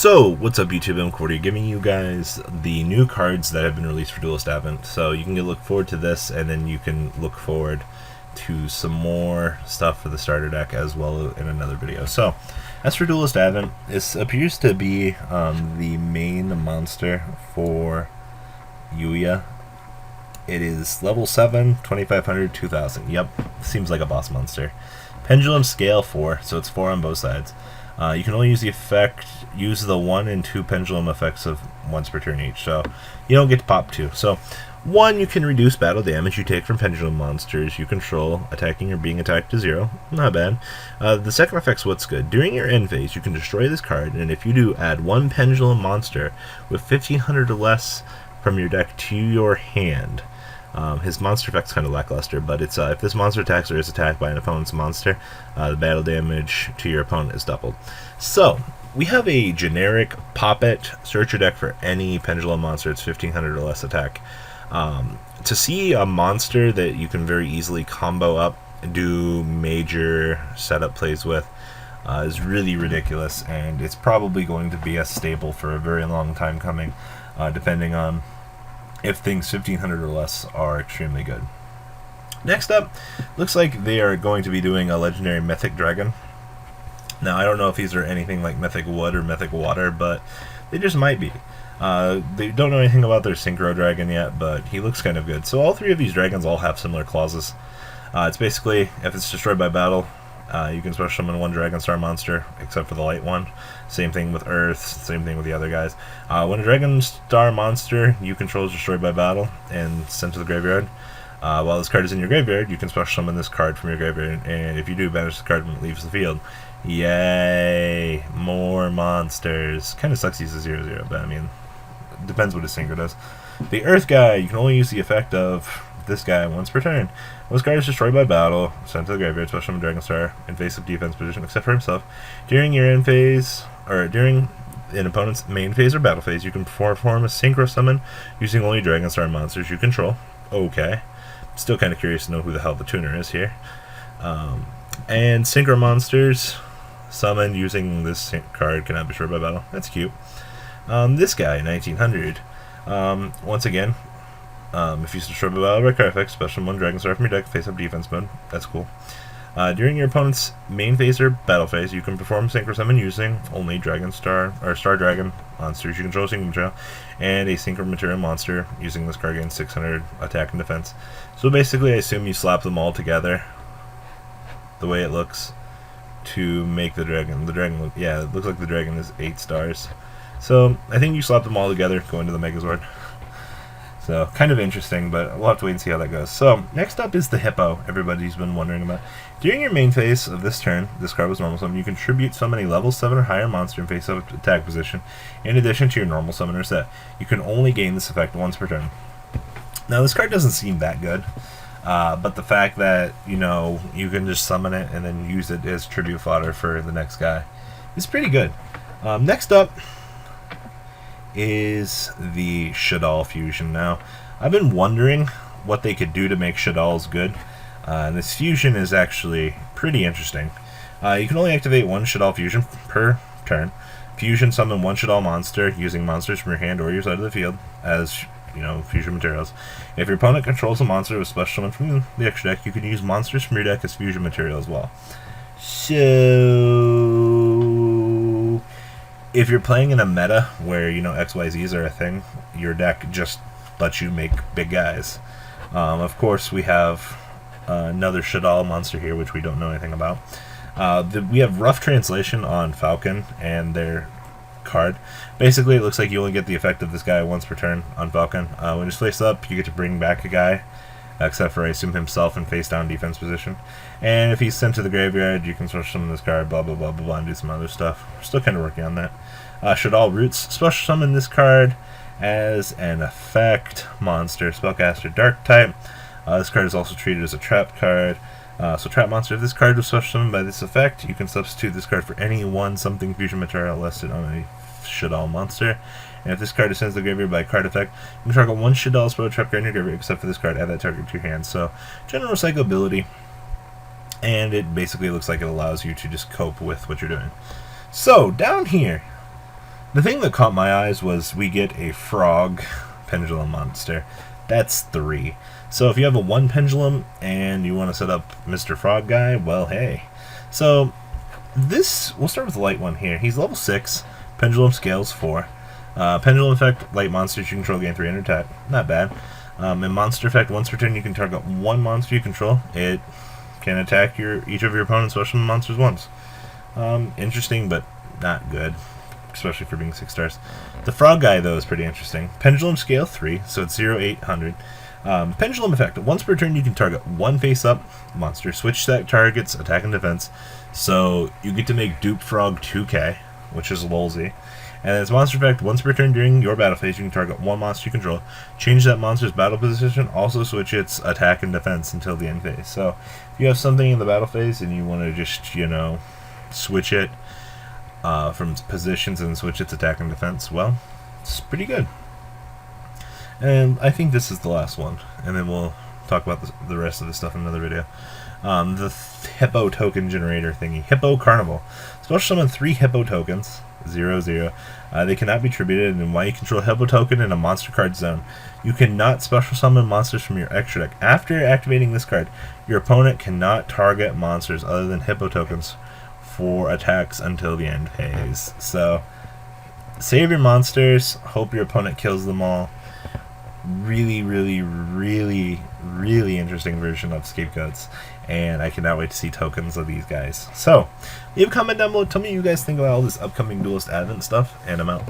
So, what's up YouTube? I'm Cordy, giving you guys the new cards that have been released for Duelist Advent. So you can look forward to this, and then you can look forward to some more stuff for the starter deck as well in another video. So, as for Duelist Advent, this appears to be the main monster for Yuya. It is level 7, 2500, 2000. Yep, seems like a boss monster. Pendulum scale 4, so it's 4 on both sides. You can only use the 1 and 2 pendulum effects of once per turn each, so you don't get to pop 2. So, 1, you can reduce battle damage you take from pendulum monsters you control, attacking or being attacked to 0. Not bad. The second effect's what's good. During your end phase, you can destroy this card, and if you do, add 1 pendulum monster with 1500 or less from your deck to your hand. His monster effect's kind of lackluster, but it's if this monster attacks or is attacked by an opponent's monster, the battle damage to your opponent is doubled. So, we have a generic pop it, search your deck for any pendulum monster, it's 1500 or less attack. To see a monster that you can very easily combo up and do major setup plays with is really ridiculous, and it's probably going to be a staple for a very long time coming, depending on if things 1500 or less are extremely good. Next up, looks like they are going to be doing a legendary mythic dragon. Now, I don't know if these are anything like mythic wood or mythic water, but they just might be. They don't know anything about their synchro dragon yet, but he looks kind of good. So all 3 of these dragons all have similar clauses. It's basically, if it's destroyed by battle, you can special summon 1 Dragon Star monster, except for the light one. Same thing with Earth, same thing with the other guys. When a Dragon Star monster you control is destroyed by battle and sent to the graveyard, while this card is in your graveyard, you can special summon this card from your graveyard, and if you do, banish the card when it leaves the field. Yay! More monsters. Kind of sucks he's a 0/0, but I mean, it depends what his synchro does. The Earth guy, you can only use the effect of this guy once per turn. When this card is destroyed by battle, sent to the graveyard, special summon Dragon Star in face of defense position, except for himself. During your end phase, or during an opponent's main phase or battle phase, you can perform a synchro summon using only Dragon Star monsters you control. Okay. Still kind of curious to know who the hell the tuner is here. And synchro monsters summoned using this card cannot be destroyed by battle. That's cute. This guy, 1900. Once again, if you destroy by battle by card effect, special 1 Dragon Star from your deck, face up defense mode. That's cool. During your opponent's main phase or battle phase, you can perform synchro summon using only Dragon Star or Star Dragon monsters you control, synchro material, and a synchro material monster using this card gains 600 attack and defense. So basically, I assume you slap them all together the way it looks to make the dragon. The dragon, yeah, it looks like the dragon is 8 stars. So I think you slap them all together, go into the Megazord. So, kind of interesting, but we'll have to wait and see how that goes. So, next up is the Hippo, everybody's been wondering about. During your main phase of this turn, this card was normal summon, you contribute summon a level 7 or higher monster in face-up attack position, in addition to your normal summoner set. You can only gain this effect once per turn. Now, this card doesn't seem that good, but the fact that, you know, you can just summon it and then use it as tribute fodder for the next guy is pretty good. Next up is the Shaddoll fusion. Now, I've been wondering what they could do to make Shadolls good, and this fusion is actually pretty interesting. You can only activate 1 Shaddoll fusion per turn. Fusion summon 1 Shaddoll monster using monsters from your hand or your side of the field as, you know, fusion materials. If your opponent controls a monster with special summon from the extra deck, you can use monsters from your deck as fusion material as well. So, if you're playing in a meta where, you know, XYZs are a thing, your deck just lets you make big guys. Of course, we have another Shaddoll monster here, which we don't know anything about. We have rough translation on Falcon and their card. Basically, it looks like you only get the effect of this guy once per turn on Falcon. When he's face up, you get to bring back a guy, except for, I assume, himself in face-down defense position. And if he's sent to the graveyard, you can special summon this card, blah, blah, blah, blah, blah, and do some other stuff. We're still kind of working on that. Shaddoll Roots, special summon this card as an effect monster, spellcaster, dark type. This card is also treated as a trap card. So trap monster, if this card was special summoned by this effect, you can substitute this card for any 1 something fusion material listed on a Shaddoll monster. And if this card is sent to the graveyard by a card effect, you can target 1 Shaddoll spell trap card in your graveyard, except for this card, add that target to your hand. So, general recyclability, and it basically looks like it allows you to just cope with what you're doing. So, down here, The thing that caught my eyes was we get a frog pendulum monster. That's 3. So if you have a 1 pendulum and you want to set up Mr. Frog guy, well, hey. So this, we'll start with the light one here. He's level 6, pendulum scales 4. Pendulum effect, light monsters you control gain 300 attack. Not bad. In monster effect, once per turn you can target 1 monster you control. It can attack each of your opponent's special monsters once. Interesting, but not good, especially for being 6 stars. The frog guy, though, is pretty interesting. Pendulum scale 3, so it's 0, 800. Pendulum effect, once per turn you can target 1 face-up monster. Switch that target's attack and defense. So you get to make Dupe Frog 2k, which is lolzy. And its monster effect, once per turn during your battle phase, you can target 1 monster you control. Change that monster's battle position, also switch its attack and defense until the end phase. So, if you have something in the battle phase and you want to just, you know, switch it from positions and switch its attack and defense, well, it's pretty good. And I think this is the last one, and then we'll talk about the rest of the stuff in another video. The Hippo token generator thingy. Hippo Carnival. Special summon 3 Hippo tokens. 0, 0. They cannot be attributed, and while you control a Hippo token in a monster card zone, you cannot special summon monsters from your extra deck. After activating this card, your opponent cannot target monsters other than Hippo tokens for attacks until the end phase. So, save your monsters, hope your opponent kills them all. Really, really, really, really interesting version of Scapegoats, and I cannot wait to see tokens of these guys. So, leave a comment down below, tell me what you guys think about all this upcoming Duelist Advent stuff, and I'm out.